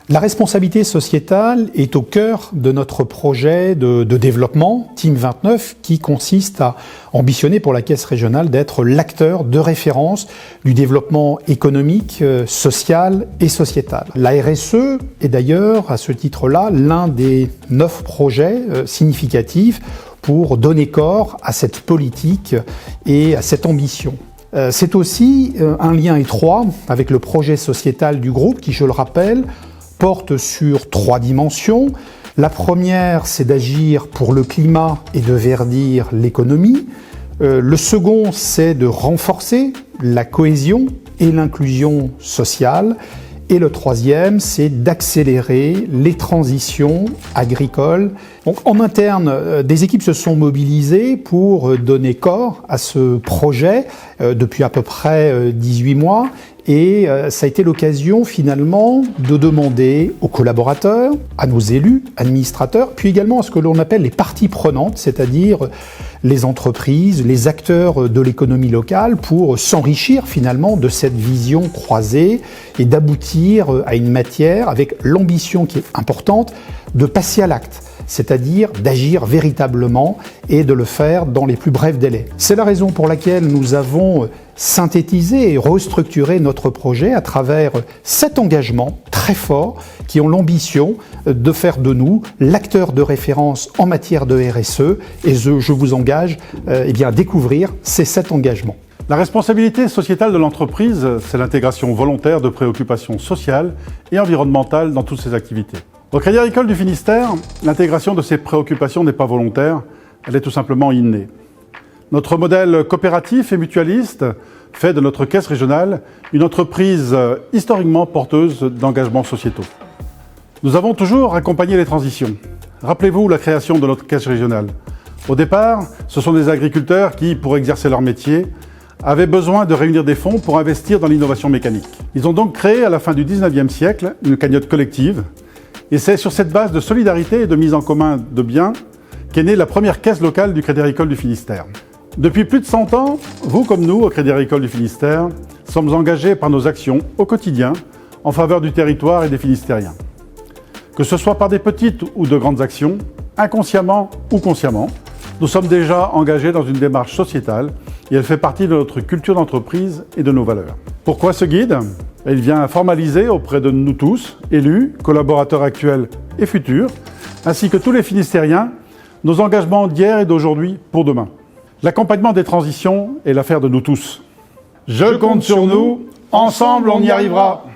La responsabilité sociétale est au cœur de notre projet de développement Team 29 qui consiste à ambitionner pour la Caisse régionale d'être l'acteur de référence du développement économique, social et sociétal. La RSE est d'ailleurs à ce titre-là l'un des 9 projets significatifs pour donner corps à cette politique et à cette ambition. C'est aussi un lien étroit avec le projet sociétal du groupe qui, je le rappelle, porte sur 3 dimensions. La première, c'est d'agir pour le climat et de verdir l'économie. Le second, c'est de renforcer la cohésion et l'inclusion sociale. Et le troisième, c'est d'accélérer les transitions agricoles. Donc, en interne, des équipes se sont mobilisées pour donner corps à ce projet depuis à peu près 18 mois. Et ça a été l'occasion finalement de demander aux collaborateurs, à nos élus, administrateurs, puis également à ce que l'on appelle les parties prenantes, c'est-à-dire les entreprises, les acteurs de l'économie locale, pour s'enrichir finalement de cette vision croisée et d'aboutir à une matière avec l'ambition qui est importante de passer à l'acte, c'est-à-dire d'agir véritablement et de le faire dans les plus brefs délais. C'est la raison pour laquelle nous avons synthétisé et restructuré notre projet à travers 7 engagements très forts qui ont l'ambition de faire de nous l'acteur de référence en matière de RSE et je vous engage à découvrir ces 7 engagements. La responsabilité sociétale de l'entreprise, c'est l'intégration volontaire de préoccupations sociales et environnementales dans toutes ses activités. Au Crédit Agricole du Finistère, l'intégration de ces préoccupations n'est pas volontaire, elle est tout simplement innée. Notre modèle coopératif et mutualiste fait de notre caisse régionale une entreprise historiquement porteuse d'engagements sociétaux. Nous avons toujours accompagné les transitions. Rappelez-vous la création de notre caisse régionale. Au départ, ce sont des agriculteurs qui, pour exercer leur métier, avaient besoin de réunir des fonds pour investir dans l'innovation mécanique. Ils ont donc créé à la fin du 19e siècle une cagnotte collective. Et c'est sur cette base de solidarité et de mise en commun de biens qu'est née la première caisse locale du Crédit Agricole du Finistère. Depuis plus de 100 ans, vous comme nous, au Crédit Agricole du Finistère, sommes engagés par nos actions au quotidien en faveur du territoire et des Finistériens. Que ce soit par des petites ou de grandes actions, inconsciemment ou consciemment, nous sommes déjà engagés dans une démarche sociétale et elle fait partie de notre culture d'entreprise et de nos valeurs. Pourquoi ce guide ? Il vient formaliser auprès de nous tous, élus, collaborateurs actuels et futurs, ainsi que tous les Finistériens, nos engagements d'hier et d'aujourd'hui pour demain. L'accompagnement des transitions est l'affaire de nous tous. Je compte sur nous, ensemble on y arrivera.